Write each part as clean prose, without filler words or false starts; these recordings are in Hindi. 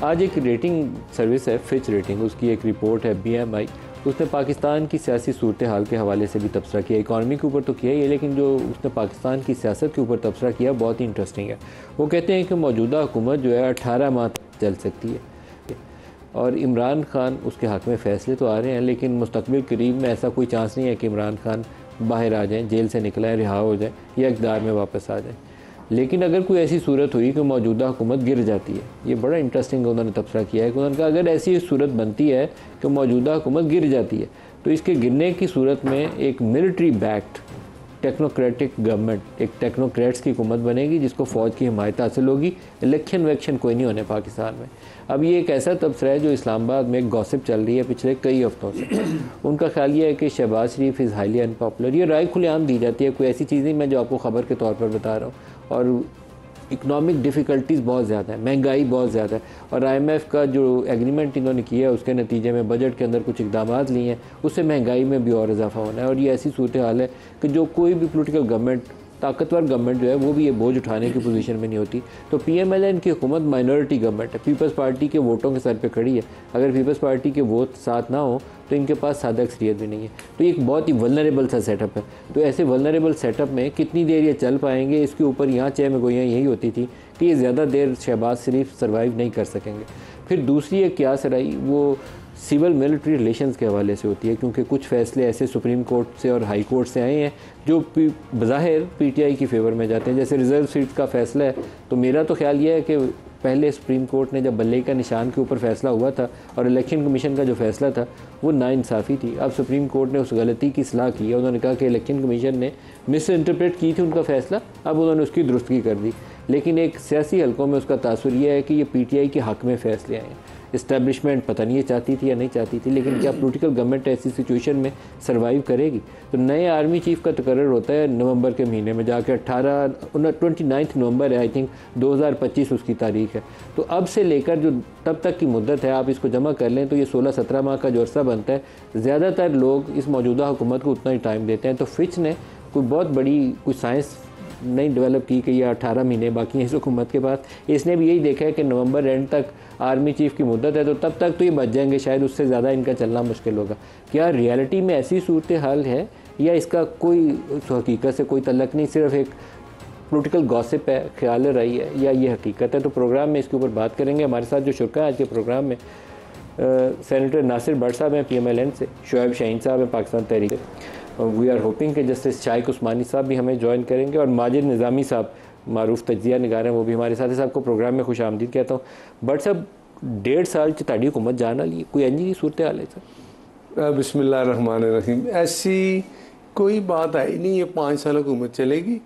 आज एक रेटिंग सर्विस है फिच रेटिंग, उसकी एक रिपोर्ट है BMI, उसने पाकिस्तान की सियासी सूरत हाल के हवाले से भी तबसरा किया। इकॉनमी के ऊपर तो किया ही है, लेकिन जो उसने पाकिस्तान की सियासत के ऊपर तबसरा किया बहुत ही इंटरेस्टिंग है। वो कहते हैं कि मौजूदा हुकूमत जो है 18 माह तक चल सकती है और इमरान खान उसके हक़ में फ़ैसले तो आ रहे हैं, लेकिन मुस्तक़बिल करीब में ऐसा कोई चांस नहीं है कि इमरान खान बाहर आ जाएँ, जेल से निकलें, रिहा हो जाएँ या इक़्तिदार में वापस आ जाएँ। लेकिन अगर कोई ऐसी सूरत हुई कि मौजूदा हुकूमत गिर जाती है, ये बड़ा इंटरेस्टिंग उन्होंने तबसरा किया है कि उन्होंने कहा अगर ऐसी सूरत बनती है कि मौजूदा हुकूमत गिर जाती है तो इसके गिरने की सूरत में एक मिलिट्री बैक्ड टेक्नोक्रेटिक गवर्नमेंट, एक टेक्नोक्रेट्स की हुकूमत बनेगी जिसको फ़ौज की हिमायत हासिल होगी। इलेक्शन वैक्शन कोई नहीं होने पाकिस्तान में। अब ये एक ऐसा तबसरा है जो इस्लामाबाद में एक गॉसिप चल रही है पिछले कई हफ्तों से। उनका ख्याल ये है कि शहबाज शरीफ इज़ हाईली अनपॉपुलर। ये राय खुलेआम दी जाती है, कोई ऐसी चीज़ नहीं मैं जो आपको ख़बर के तौर पर बता रहा हूँ। और इकनॉमिक डिफ़िकल्टीज़ बहुत ज़्यादा है, महंगाई बहुत ज़्यादा है, और IMF का जो एग्रीमेंट इन्होंने किया है उसके नतीजे में बजट के अंदर कुछ इक़दाम लिए हैं, उससे महंगाई में भी और इजाफा होना है। और ये ऐसी सूरत हाल है कि जो कोई भी पोलिटिकल गवर्नमेंट, ताकतवर गवर्नमेंट जो है वो भी ये बोझ उठाने की पोजीशन में नहीं होती। तो PMLN की हुकूमत माइनॉरिटी गवर्नमेंट है, पीपल्स पार्टी के वोटों के सर पे खड़ी है। अगर पीपल्स पार्टी के वोट साथ ना हो तो इनके पास सादा अक्सरियत भी नहीं है। तो ये एक बहुत ही वल्नरेबल सा सेटअप है। तो ऐसे वल्नरेबल सेटअप में कितनी देर ये चल पाएंगे, इसके ऊपर यहाँ चह में गोइयाँ यही होती थी कि ये ज़्यादा देर शहबाज शरीफ सर्वाइव नहीं कर सकेंगे। फिर दूसरी एक क्यास रही वो सिविल मिलिट्री रिलेशंस के हवाले से होती है, क्योंकि कुछ फ़ैसले ऐसे सुप्रीम कोर्ट से और हाई कोर्ट से आए हैं जो बज़ाहिर PTI की फेवर में जाते हैं। जैसे रिज़र्व सीट का फ़ैसला है, तो मेरा तो ख्याल ये है कि पहले सुप्रीम कोर्ट ने जब बल्ले का निशान के ऊपर फ़ैसला हुआ था और इलेक्शन कमीशन का जो फ़ैसला था वो नाइंसाफ़ी थी। अब सुप्रीम कोर्ट ने उस गलती की इस्लाह की है। उन्होंने कहा कि इलेक्शन कमीशन ने मिस इंटरप्रेट की थी उनका फ़ैसला, अब उन्होंने उसकी दुरुस्तगी कर दी। लेकिन एक सियासी हलकों में उसका तासुर यह है कि ये PTI के हक़ में फ़ैसले आए हैं। इस्टेब्लिशमेंट पता नहीं ये चाहती थी या नहीं चाहती थी, लेकिन क्या पॉलिटिकल गवर्नमेंट ऐसी सिचुएशन में सर्वाइव करेगी? तो नए आर्मी चीफ का तकर्रर होता है नवंबर के महीने में जाकर, 29 नवंबर है आई थिंक 2025 उसकी तारीख है। तो अब से लेकर जो तब तक की मुद्दत है आप इसको जमा कर लें तो ये 16-17 माह का जो अर्सा बनता है। ज़्यादातर लोग इस मौजूदा हुकूमत को उतना ही टाइम देते हैं। तो फिच ने कोई बहुत बड़ी कोई साइंस नहीं डेवलप की कि ये 18 महीने बाकी हैं इस हुकूमत के पास। इसने भी यही देखा है कि नवंबर एंड तक आर्मी चीफ की मुद्दत है, तो तब तक तो ये बच जाएंगे, शायद उससे ज़्यादा इनका चलना मुश्किल होगा। क्या रियलिटी में ऐसी सूरत हाल है या इसका कोई हकीकत से कोई तल्लक नहीं, सिर्फ एक पॉलिटिकल गॉसिप है, ख्याल रही है, या ये हकीकत है? तो प्रोग्राम में इसके ऊपर बात करेंगे। हमारे साथ जो शुरा है आज के प्रोग्राम में सेनेटर नासिर भट्ट साहब हैं PMLN से, शुएब शाहीन साहब हैं पाकिस्तान तहरीक से, वी आर होपिंग कि जस्टिस शाइक उस्मानी साहब भी हमें ज्वाइन करेंगे, और माजिद निज़ामी साहब मारूफ तजिया निगार हैं वो भी हमारे साथ हैं। साहब को प्रोग्राम में खुश आमदीद कहता हूँ। बट साहब 1.5 साल ताड़ी हुकूमत जान वाली कोई इंजी की सूरत हाल है सर? बिस्मिल्लाहिर्रहमानिर्रहीम। ऐसी कोई बात आई नहीं, ये 5 साल हुकूमत चलेगी।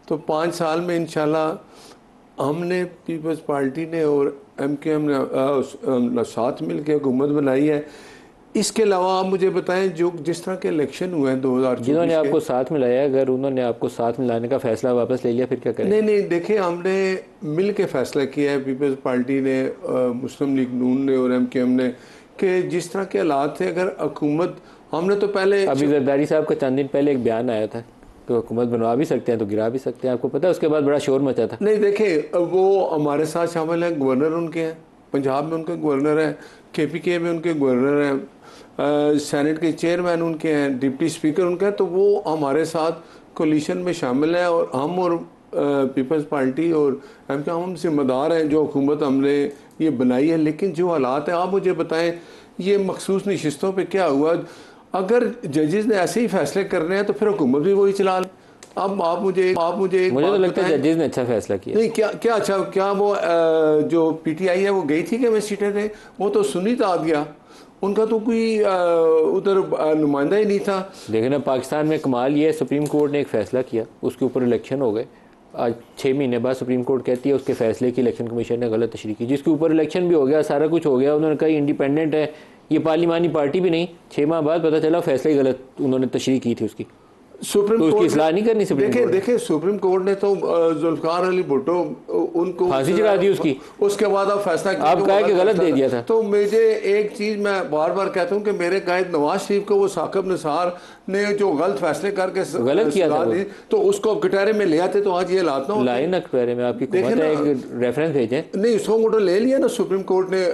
तो 5 साल में इंशाल्लाह हमने पीपल्स पार्टी ने और MKM ने साथ मिल के हुकूमत बनाई है। इसके अलावा आप मुझे बताएं जो जिस तरह के इलेक्शन हुए हैं 2024 जिन्होंने आपको साथ मिलाया, अगर उन्होंने आपको साथ मिलाने का फैसला वापस ले लिया फिर क्या करें? नहीं, देखिए हमने मिल के फैसला किया है, पीपल्स पार्टी ने, मुस्लिम लीग नून ने और MKM ने, कि जिस तरह के हालात थे अगर हुकूमत हमने तो पहले अभी जरदारी साहब का चंद दिन पहले एक बयान आया था तो हुकूमत बनवा भी सकते हैं तो गिरा भी सकते हैं, आपको पता है? उसके बाद बड़ा शोर मचा था। नहीं देखिए, वो हमारे साथ शामिल हैं, गवर्नर उनके हैं, पंजाब में उनके गवर्नर हैं, KPK में उनके गवर्नर हैं, सेनेट के चेयरमैन उनके हैं, डिप्टी स्पीकर उनके हैं। तो वो हमारे साथ कोलिशन में शामिल हैं और हम और पीपल्स पार्टी और हम जिम्मेदार हैं जो हुकूमत हमने ये बनाई है। लेकिन जो हालात हैं आप मुझे बताएं, ये मखसूस नशिस्तों पे क्या हुआ? अगर जजेस ने ऐसे ही फैसले करने हैं तो फिर हुकूमत भी वही चला लें। अब आप मुझे तो लगता है जजेस ने अच्छा फैसला किया। नहीं, क्या अच्छा, क्या वो जो PTI है वो गई थी कि मैं सीटें थे, वो तो सुन्नी आ गया, उनका तो कोई उधर नुमाइंदा ही नहीं था। देखिए ना, पाकिस्तान में कमाल ये है, सुप्रीम कोर्ट ने एक फ़ैसला किया, उसके ऊपर इलेक्शन हो गए। आज 6 महीने बाद सुप्रीम कोर्ट कहती है उसके फैसले की इलेक्शन कमीशन ने गलत तशरीह की, जिसके ऊपर इलेक्शन भी हो गया, सारा कुछ हो गया। उन्होंने कहा इंडिपेंडेंट है, ये पार्लिमानी पार्टी भी नहीं। 6 माह बाद पता चला फैसला ही गलत उन्होंने तशरीह की थी उसकी। सुप्रीम तो उसकी इस्लाह नहीं करनी सुप्रीम कोर्ट? देखिए सुप्रीम कोर्ट ने तो जुल्फिकार अली भुट्टो उनको फांसी चढ़ा दी उसकी। उसके बाद अब फैसला किया, आप कहा कि गलत दे दिया था। तो मुझे एक चीज मैं बार बार कहता हूँ कि मेरे कायद नवाज शरीफ को वो साकिब निसार ने जो गलत फैसले करके गलत किया था दी, तो उसको कटहरे में ले आते तो आज ये हालात ना लाए ना कटहरे में। आपकी एक रेफरेंस भेजें। नहीं, उसको मोटो ले लिया ना सुप्रीम कोर्ट ने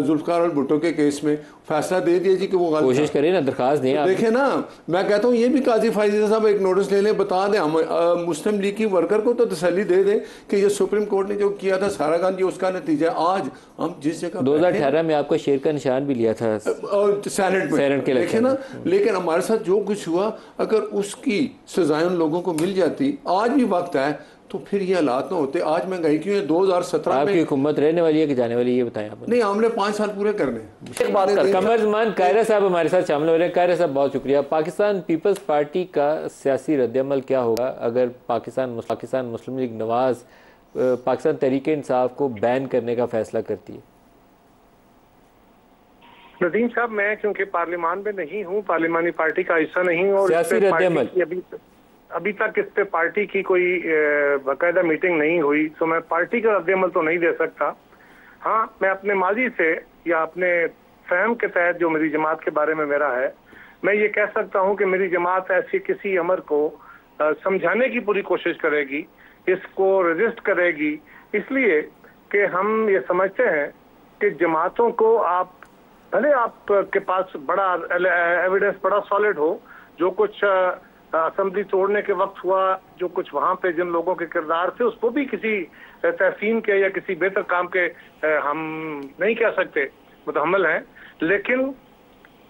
जुल्फकार और भुट्टो के केस में फैसला दे दिया जी कि वो गलत। कोशिश करिए ना, दरखास्त दें। देखें ना, मैं कहता हूँ ये भी काजी फायदा साहब एक नोटिस ले लें, बता दें हम मुस्लिम लीग की वर्कर को तो तसल्ली दे दें कि ये सुप्रीम कोर्ट ने जो किया था सारा काम, ये उसका नतीजा। आज हम जिस जगह 2018 में आपको शेर का निशान भी लिया था सेनेट में, के देखे ना, लेकिन हमारे साथ जो कुछ हुआ, अगर उसकी सजाएं उन लोगों को मिल जाती, आज भी वक्त है, तो फिर ये हालात ना होते। आज महंगाई क्यों है? 2017 में आपकी हुकूमत रहने वाली है कि जाने वाली है, ये बताएं आप। नहीं, हमने 5 साल पूरे करने। एक बात कर, कमरजमान कायरा साहब हमारे साथ शामिल हो रहे हैं। कायरा साहब बहुत शुक्रिया। पाकिस्तान पीपल्स पार्टी का सियासी रद्दअमल क्या होगा अगर पाकिस्तान मुस्लिम लीग नवाज पाकिस्तान तहरीक इंसाफ को बैन करने का फैसला करती है? नदीम साहब, मैं क्योंकि पार्लियामान में नहीं हूँ, पार्लियामानी पार्टी का हिस्सा नहीं हूँ, और सियासी रद्दअमल अभी तक इस पे पार्टी की कोई बाकायदा मीटिंग नहीं हुई, तो मैं पार्टी का रद्दअमल तो नहीं दे सकता। हाँ, मैं अपने माजी से या अपने फहम के तहत जो मेरी जमात के बारे में मेरा है, मैं ये कह सकता हूँ कि मेरी जमात ऐसी किसी अमर को समझाने की पूरी कोशिश करेगी, इसको रजिस्ट करेगी, इसलिए कि हम ये समझते हैं कि जमातों को आप भले आपके पास बड़ा एविडेंस बड़ा सॉलिड हो, जो कुछ असेंबली तोड़ने के वक्त हुआ, जो कुछ वहां पे जिन लोगों के किरदार थे, उसको भी किसी तहसीन के या किसी बेहतर काम के हम नहीं कह सकते मुतहम्मिल हैं, लेकिन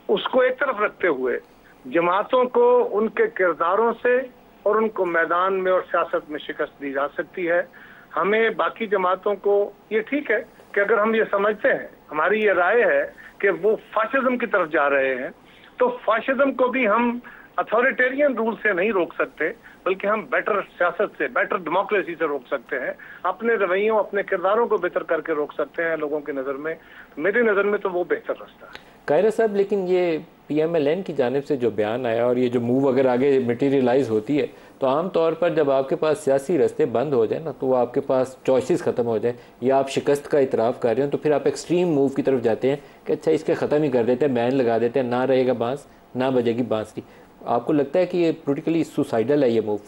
उसको एक तरफ रखते हुए जमातों को उनके किरदारों से और उनको मैदान में और सियासत में शिकस्त दी जा सकती है। हमें बाकी जमातों को ये ठीक है कि अगर हम ये समझते हैं, हमारी ये राय है कि वो फाशिज्म की तरफ जा रहे हैं, तो फाशिज्म को भी हम अथॉरिटेरियन रूल से नहीं रोक सकते, बल्कि हम बेटर सियासत से, बेटर डेमोक्रेसी से रोक सकते हैं। अपने रवैयों, अपने किरदारों को बेहतर करके रोक सकते हैं लोगों की नज़र में। मेरी नज़र में तो वो बेहतर रास्ता है। कायरा साहब, लेकिन ये PMLN की जानिब से जो बयान आया और ये जो मूव अगर आगे मटीरियलाइज होती है, तो आम तौर पर जब आपके पास सियासी रास्ते बंद हो जाए ना, तो आपके पास चॉइसेस ख़त्म हो जाए, या आप शिकस्त का इतराफ़ कर रहे हैं, तो फिर आप एक्सट्रीम मूव की तरफ जाते हैं कि अच्छा इसके ख़त्म ही कर देते हैं, बैन लगा देते हैं, ना रहेगा बांस, ना बजेगी बांसुरी। आपको लगता है कि ये पोलिटिकली सुसाइडल है ये मूव?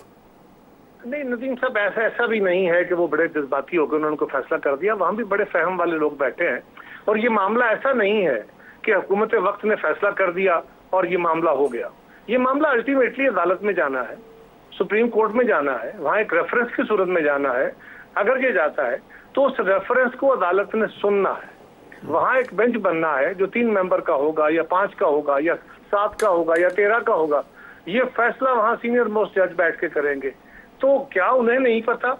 नहीं नदीम साहब, ऐसा भी नहीं है कि वो बड़े जज्बाती होकर उन्होंने उनको फैसला कर दिया। वहां भी बड़े फहम वाले लोग बैठे हैं, और ये मामला ऐसा नहीं है कि हुकूमत वक्त ने फैसला कर दिया और ये मामला हो गया। ये मामला अल्टीमेटली अदालत में जाना है, सुप्रीम कोर्ट में जाना है, वहां एक रेफरेंस की सूरत में जाना है। अगर ये जाता है तो उस रेफरेंस को अदालत ने सुनना है, वहां एक बेंच बनना है जो 3 मेंबर का होगा या 5 का होगा या 7 का होगा या 13 का होगा। ये फैसला वहां सीनियर मोस्ट जज बैठ के करेंगे। तो क्या उन्हें नहीं पता?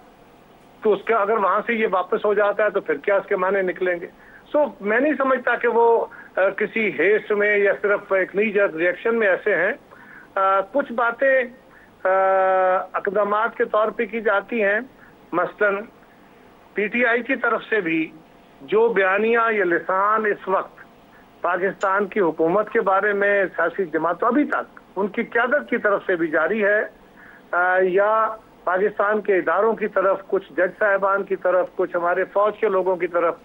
तो उसका अगर वहां से ये वापस हो जाता है तो फिर क्या इसके माने निकलेंगे? मैं नहीं समझता कि वो किसी हेस्ट में या सिर्फ एक नी जज रिएक्शन में ऐसे हैं। कुछ बातें अक़दामात के तौर पे की जाती हैं, मसलन PTI की तरफ से भी जो बयानिया या लिसान इस वक्त पाकिस्तान की हुकूमत के बारे में सियासी जमातों अभी तक उनकी क़यादत की तरफ से भी जारी है, या पाकिस्तान के इदारों की तरफ, कुछ जज साहिबान की तरफ, कुछ हमारे फौज के लोगों की तरफ,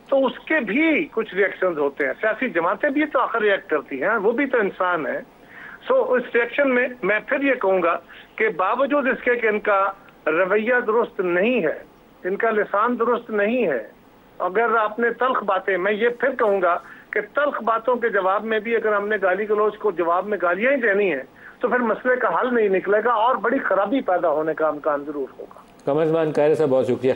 तो उसके भी कुछ रिएक्शंस होते हैं। सियासी जमातें भी तो आखिर रिएक्ट करती हैं, वो भी तो इंसान है। इस रिएक्शन में मैं फिर ये कहूँगा कि बावजूद इसके कि इनका रवैया दुरुस्त नहीं है, इनका लिसान दुरुस्त नहीं है, अगर आपने तल्ख बातें, मैं ये फिर कहूँगा कि तल्ख बातों के जवाब में भी अगर हमने गाली गलौज को जवाब में गालियाँ ही देनी है, तो फिर मसले का हल नहीं निकलेगा और बड़ी खराबी पैदा होने का इम्कान जरूर होगा। कमरजमान कायरा साहब, बहुत शुक्रिया।